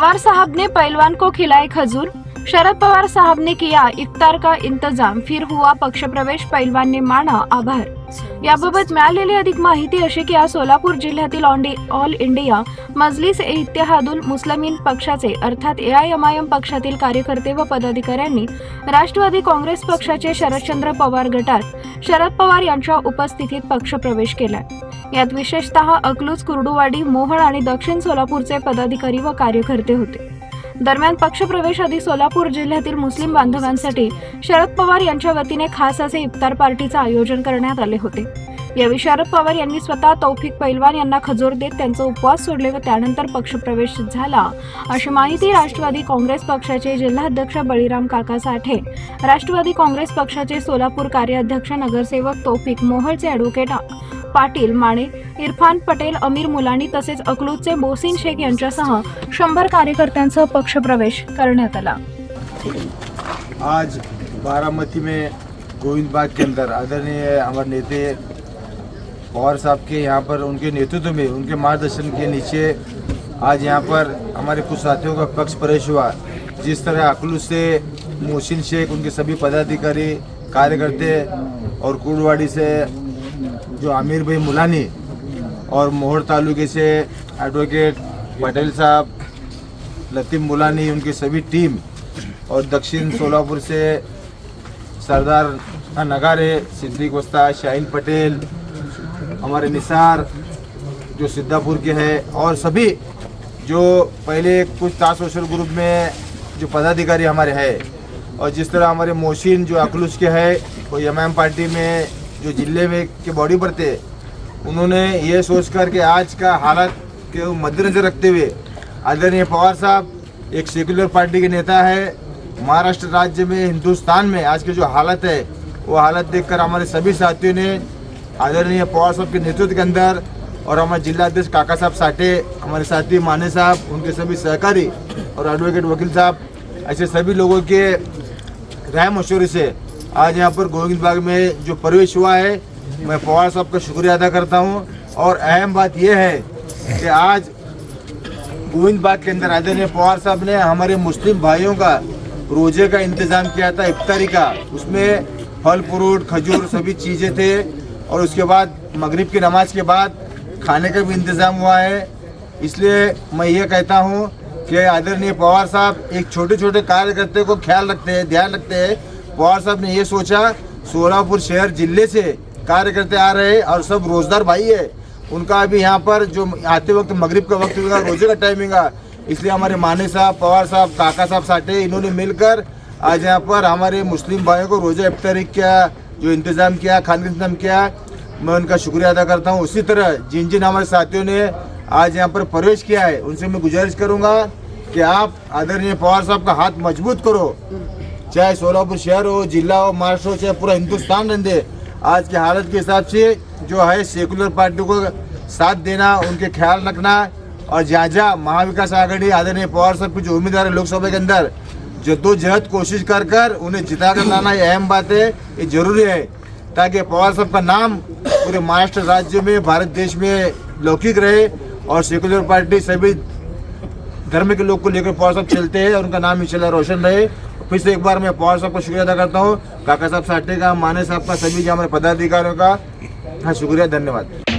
पवार साहब ने पहलवान को खिलाए खजूर। शरद पवार साहब ने किया इफ्तार का इंतजाम, फिर हुआ पक्ष प्रवेश, पहलवान ने माना आभार। याबाबत मिळालेली अधिक माहिती अशी की आज सोलापूर जिल्ह्यातील ऑल इंडिया मजलिस ए इत्तेहादुल मुस्लिमीन पक्षाचे अर्थात AIMIM पक्षातील कार्यकर्ते व पदाधिकाऱ्यांनी राष्ट्रवादी काँग्रेस पक्षाचे शरदचंद्र पवार गटात शरद पवार यांच्या उपस्थितीत पक्ष प्रवेश केलाय। यात विशेषतः अकलूज, कुर्डुवाडी, मोहोळ आणि दक्षिण सोलापूरचे पदाधिकारी व कार्यकर्ते होते। दरम्यान पक्ष प्रवेशाआधी सोलापूर जिल्ह्यातील मुस्लिम बांधवांसाठी शरद पवार यांच्या वतीने खास असे इफ्तार पार्टीचे आयोजन करण्यात आले होते। यावेळी शरद पवार यांनी स्वतः तौफिक पहलवान यांना खजूर देत त्यांचा उपवास सोडले व त्यानंतर पक्ष प्रवेश झाला, अशी माहिती राष्ट्रवादी काँग्रेस पक्षाचे जिल्हाध्यक्ष बळीराम काका साठे, राष्ट्रवादी काँग्रेस पक्षाचे सोलापूर कार्याध्यक्ष नगरसेवक तौफिक, मोहोळचे ॲडव्होकेट पाटील माने, इरफान पटेल, अमीर मुलानी तसेच अकलूजचे मोहसिन शेख यांच्यासह 100 कार्यकर्त्यांचा पक्ष प्रवेश करण्यात आला। आज बारामती में गोविंद बाग के अंदर आदरणीय हमारे नेते पवार साहब के यहाँ पर उनके नेतृत्व में, उनके मार्गदर्शन के नीचे आज यहाँ पर हमारे कुछ साथियों का पक्ष प्रवेश हुआ। जिस तरह अकलूज से मोहसिन शेख, उनके सभी पदाधिकारी कार्यकर्ते और कुर्डवाड़ी से जो आमिर भाई मुलानी और मोहोळ तालुके से एडवोकेट पटेल साहब, लतीफ़ मुलानी, उनकी सभी टीम और दक्षिण सोलापुर से सरदार नगारे, सिद्दीक वस्ताद, शाहीन पटेल, हमारे निसार जो सिद्धापुर के हैं और सभी जो पहले कुछ टास्क सोशल ग्रुप में जो पदाधिकारी हमारे हैं और जिस तरह हमारे मोहसिन जो अकलूज के हैं वो MIM पार्टी में जो जिले में के बॉडी पर थे, उन्होंने ये सोचकर कि आज का हालत के मद्देनजर रखते हुए आदरणीय पवार साहब एक सेक्युलर पार्टी के नेता है, महाराष्ट्र राज्य में, हिंदुस्तान में आज की जो हालत है वो हालत देखकर हमारे सभी साथियों ने आदरणीय पवार साहब के नेतृत्व के अंदर और हमारे जिलाध्यक्ष काका साहब साठे, हमारे साथी माने साहब, उनके सभी सहकारी और एडवोकेट वकील साहब, ऐसे सभी लोगों के राय मशवरे से आज यहाँ पर गोविंद बाग में जो प्रवेश हुआ है, मैं पवार साहब का शुक्रिया अदा करता हूँ। और अहम बात यह है कि आज गोविंद बाग के अंदर आदरणीय पवार साहब ने हमारे मुस्लिम भाइयों का रोजे का इंतज़ाम किया था, इफ्तारी का। उसमें फल फ्रूट, खजूर सभी चीज़ें थे और उसके बाद मगरिब की नमाज के बाद खाने का भी इंतज़ाम हुआ है। इसलिए मैं ये कहता हूँ कि आदरणीय पवार साहब एक छोटे छोटे कार्यकर्ते को ख्याल रखते हैं, ध्यान रखते हैं। पवार साहब ने ये सोचा, सोलापुर शहर जिले से कार्यकर्ते आ रहे हैं और सब रोजदार भाई है, उनका अभी यहाँ पर जो आते वक्त मगरिब का वक्त होगा, रोजे का टाइमिंग है, इसलिए हमारे माने साहब, पवार साहब, काका साहब साठे, इन्होंने मिलकर आज यहाँ पर हमारे मुस्लिम भाइयों को रोजा इफ्तारी का जो इंतज़ाम किया, खाने का इंतजाम किया, मैं उनका शुक्रिया अदा करता हूँ। उसी तरह जिन जिन हमारे साथियों ने आज यहाँ पर प्रवेश किया है, उनसे मैं गुजारिश करूँगा कि आप आदरणीय पवार साहब का हाथ मजबूत करो, चाहे सोलापुर शहर हो, जिला हो, महाराष्ट्र हो, चाहे पूरा हिंदुस्तान रहने। आज की हालत के हिसाब से जो है सेकुलर पार्टी को साथ देना, उनके ख्याल रखना और जहाँ जहाँ महाविकास आघाड़ी आदरणीय पवार साहब की जो उम्मीदवार है लोकसभा के अंदर, जद्दोजहद कोशिश कर कर उन्हें जिता कर लाना, ये अहम बात है, ये जरूरी है ताकि पवार साहब का नाम पूरे महाराष्ट्र राज्य में, भारत देश में लौकिक रहे और सेकुलर पार्टी सभी धर्म के लोग को लेकर पवार साहब चलते हैं और उनका नाम इंशाल्लाह रोशन रहे। फिर से एक बार मैं पवार साहब का शुक्रिया अदा करता हूँ, काका साहब साठे का, माने साहब का, सभी हमारे पदाधिकारियों का शुक्रिया, धन्यवाद।